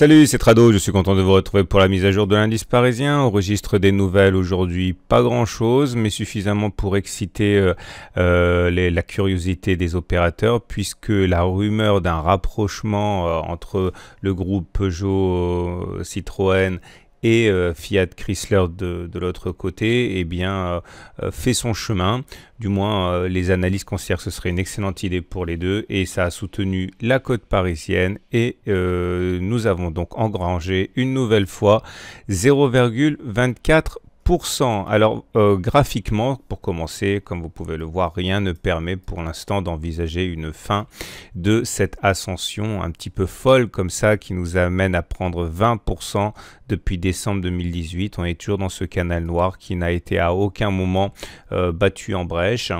Salut, c'est Trado, je suis content de vous retrouver pour la mise à jour de l'indice parisien. On registre des nouvelles aujourd'hui, pas grand chose, mais suffisamment pour exciter la curiosité des opérateurs, puisque la rumeur d'un rapprochement entre le groupe Peugeot, Citroën et Fiat Chrysler de l'autre côté, eh bien, fait son chemin. Du moins, les analystes considèrent que ce serait une excellente idée pour les deux et ça a soutenu la cote parisienne et nous avons donc engrangé une nouvelle fois 0,24%. Alors graphiquement, pour commencer, comme vous pouvez le voir, rien ne permet pour l'instant d'envisager une fin de cette ascension un petit peu folle comme ça qui nous amène à prendre 20% depuis décembre 2018. On est toujours dans ce canal noir qui n'a été à aucun moment battu en brèche.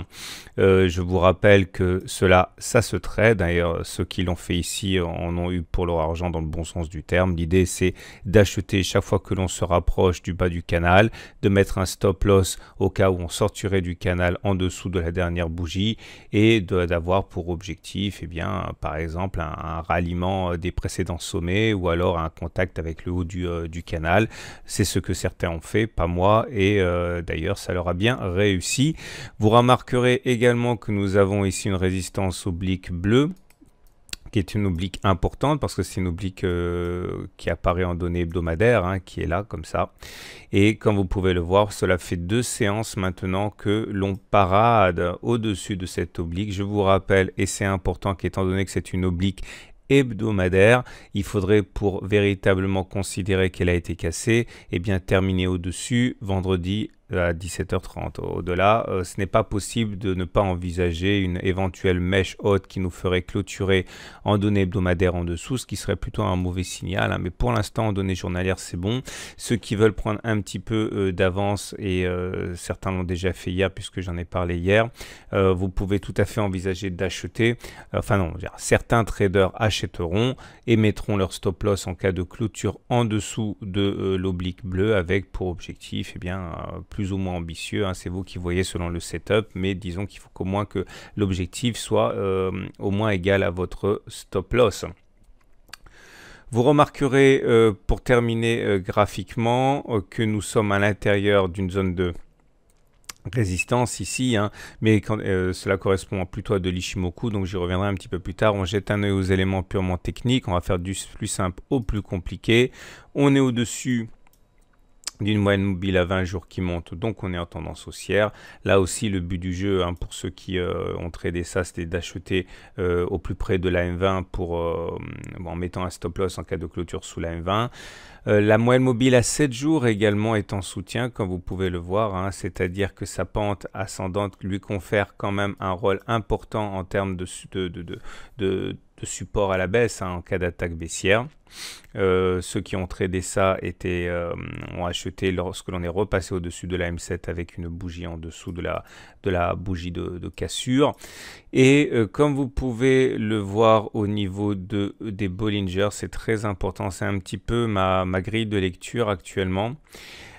Je vous rappelle que ça se trade. D'ailleurs, ceux qui l'ont fait ici en ont eu pour leur argent dans le bon sens du terme. L'idée, c'est d'acheter chaque fois que l'on se rapproche du bas du canal, de mettre un stop loss au cas où on sortirait du canal en dessous de la dernière bougie et d'avoir pour objectif, eh bien, par exemple, un ralliement des précédents sommets ou alors un contact avec le haut du canal. C'est ce que certains ont fait, pas moi, et d'ailleurs, ça leur a bien réussi. Vous remarquerez également que nous avons ici une résistance oblique bleue, qui est une oblique importante parce que c'est une oblique qui apparaît en données hebdomadaires, hein, qui est là comme ça. Et comme vous pouvez le voir, cela fait 2 séances maintenant que l'on parade au-dessus de cette oblique. Je vous rappelle, et c'est important qu'étant donné que c'est une oblique hebdomadaire, il faudrait pour véritablement considérer qu'elle a été cassée, et bien terminer au-dessus vendredi à 17h30. Au-delà, ce n'est pas possible de ne pas envisager une éventuelle mèche haute qui nous ferait clôturer en données hebdomadaires en dessous, ce qui serait plutôt un mauvais signal, hein. Mais pour l'instant, en données journalières, c'est bon. Ceux qui veulent prendre un petit peu d'avance, et certains l'ont déjà fait hier puisque j'en ai parlé hier, vous pouvez tout à fait envisager d'acheter, enfin non, certains traders achèteront et mettront leur stop loss en cas de clôture en dessous de l'oblique bleue avec pour objectif, eh bien, plus ou moins ambitieux, hein, c'est vous qui voyez selon le setup, mais disons qu'il faut qu'au moins que l'objectif soit au moins égal à votre stop loss. Vous remarquerez pour terminer graphiquement que nous sommes à l'intérieur d'une zone de résistance ici, hein, mais quand, cela correspond plutôt à de l'Ishimoku, donc j'y reviendrai un petit peu plus tard. On jette un œil aux éléments purement techniques, on va faire du plus simple au plus compliqué. On est au-dessus d'une moyenne mobile à 20 jours qui monte, donc on est en tendance haussière. Là aussi, le but du jeu, hein, pour ceux qui ont tradé ça, c'était d'acheter au plus près de la M20 en mettant un stop loss en cas de clôture sous la M20. La moyenne mobile à 7 jours également est en soutien, comme vous pouvez le voir, hein, c'est-à-dire que sa pente ascendante lui confère quand même un rôle important en termes de support à la baisse, hein, en cas d'attaque baissière. Ceux qui ont tradé ça ont acheté lorsque l'on est repassé au-dessus de la M7 avec une bougie en dessous de la bougie de cassure. Et comme vous pouvez le voir au niveau des Bollinger, c'est très important, c'est un petit peu ma grille de lecture actuellement.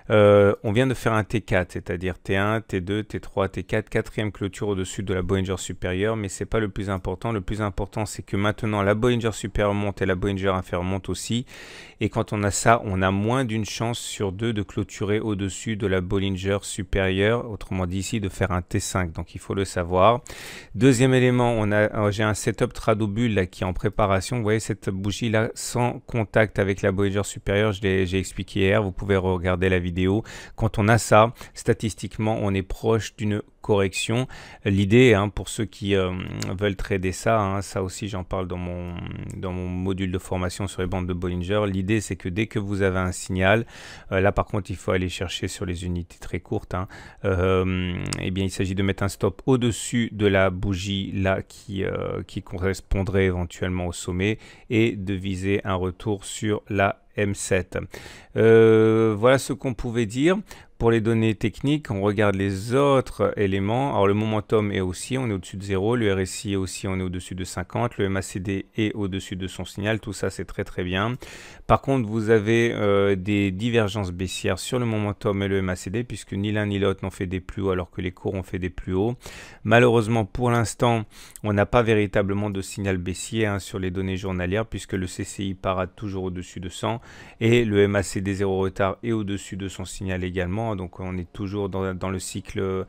On vient de faire un T4, c'est-à-dire T1, T2, T3, T4, quatrième clôture au-dessus de la Bollinger supérieure, mais c'est pas le plus important. Le plus important, c'est que maintenant la Bollinger supérieure monte et la Bollinger inférieure monte aussi. Et quand on a ça, on a moins d'une chance sur 2 de clôturer au-dessus de la Bollinger supérieure, autrement dit ici de faire un T5, donc il faut le savoir. Deuxième élément, j'ai un setup Trado Bull là, qui est en préparation. Vous voyez cette bougie là sans contact avec la Bollinger supérieure, j'ai expliqué hier, vous pouvez regarder la vidéo. Quand on a ça, statistiquement, on est proche d'une correction. L'idée, hein, pour ceux qui veulent trader ça, hein, ça aussi j'en parle dans mon module de formation sur les bandes de Bollinger, l'idée c'est que dès que vous avez un signal, là par contre il faut aller chercher sur les unités très courtes, hein, eh bien il s'agit de mettre un stop au-dessus de la bougie là qui correspondrait éventuellement au sommet et de viser un retour sur la M7. Voilà ce qu'on pouvait dire. pour les données techniques, on regarde les autres éléments. Alors le momentum est haussier, on est au-dessus de 0. Le RSI est haussier, on est au-dessus de 50. Le MACD est au-dessus de son signal. Tout ça, c'est très très bien. Par contre, vous avez des divergences baissières sur le momentum et le MACD, puisque ni l'un ni l'autre n'ont fait des plus hauts alors que les cours ont fait des plus hauts. Malheureusement, pour l'instant, on n'a pas véritablement de signal baissier sur les données journalières, puisque le CCI parade toujours au-dessus de 100 et le MACD 0 retard est au-dessus de son signal également. Donc on est toujours dans le cycle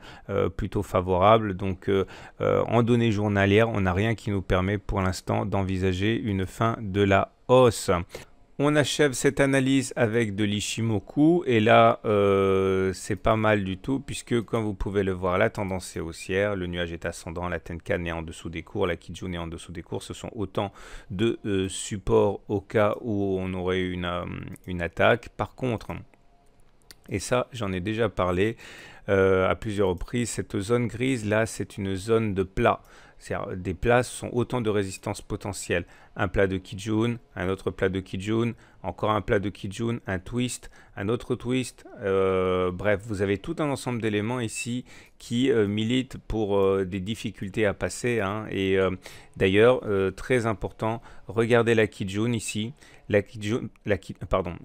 plutôt favorable. Donc en données journalières, on n'a rien qui nous permet pour l'instant d'envisager une fin de la hausse. On achève cette analyse avec de l'Ishimoku et là c'est pas mal du tout, puisque comme vous pouvez le voir, la tendance est haussière, le nuage est ascendant, la Tenkan est en dessous des cours, la Kijun est en dessous des cours. Ce sont autant de supports au cas où on aurait une attaque. Par contre, et ça j'en ai déjà parlé à plusieurs reprises, cette zone grise là, c'est une zone de plat. Des plats sont autant de résistances potentielles. Un plat de Kijun, un autre plat de Kijun, encore un plat de Kijun, un twist, un autre twist. Bref, vous avez tout un ensemble d'éléments ici qui militent pour des difficultés à passer. Et d'ailleurs, très important, regardez la Kijun ici.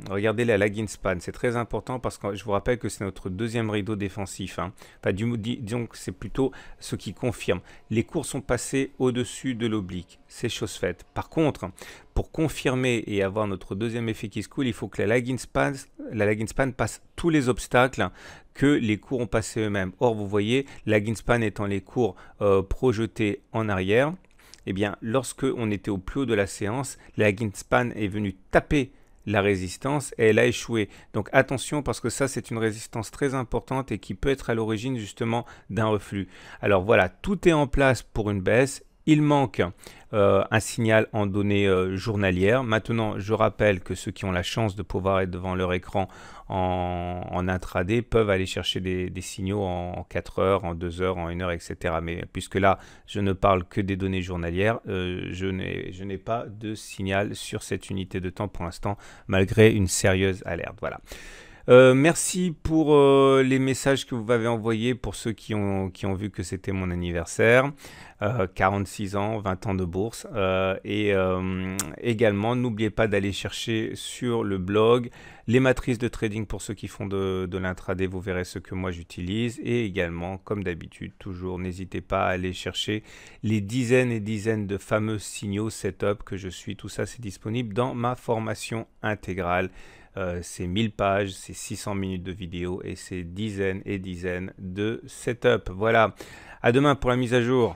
Regardez la lagging span, c'est très important parce que je vous rappelle que c'est notre deuxième rideau défensif. Enfin, disons que c'est plutôt ce qui confirme. Les cours sont passés au-dessus de l'oblique, c'est chose faite. Par contre, pour confirmer et avoir notre deuxième effet qui se coule, il faut que la lagging span passe tous les obstacles que les cours ont passés eux-mêmes. Or, vous voyez, lagging span étant les cours projetés en arrière, eh bien, lorsque on était au plus haut de la séance, la lagging span est venue taper la résistance et elle a échoué. Donc attention, parce que ça c'est une résistance très importante et qui peut être à l'origine justement d'un reflux. Alors voilà, tout est en place pour une baisse. Il manque un signal en données journalières. Maintenant, je rappelle que ceux qui ont la chance de pouvoir être devant leur écran en intraday peuvent aller chercher des signaux en 4 heures, en 2 heures, en 1 heure, etc. Mais puisque là, je ne parle que des données journalières, je n'ai pas de signal sur cette unité de temps pour l'instant, malgré une sérieuse alerte. Voilà. Merci pour les messages que vous m'avez envoyés pour ceux qui ont vu que c'était mon anniversaire. 46 ans, 20 ans de bourse. Et également, n'oubliez pas d'aller chercher sur le blog les matrices de trading pour ceux qui font de l'intraday. Vous verrez ce que moi j'utilise. Et également, comme d'habitude, toujours, n'hésitez pas à aller chercher les dizaines et dizaines de fameux signaux setup que je suis. Tout ça, c'est disponible dans ma formation intégrale. C'est 1000 pages, c'est 600 minutes de vidéo et c'est dizaines et dizaines de setup. Voilà, à demain pour la mise à jour.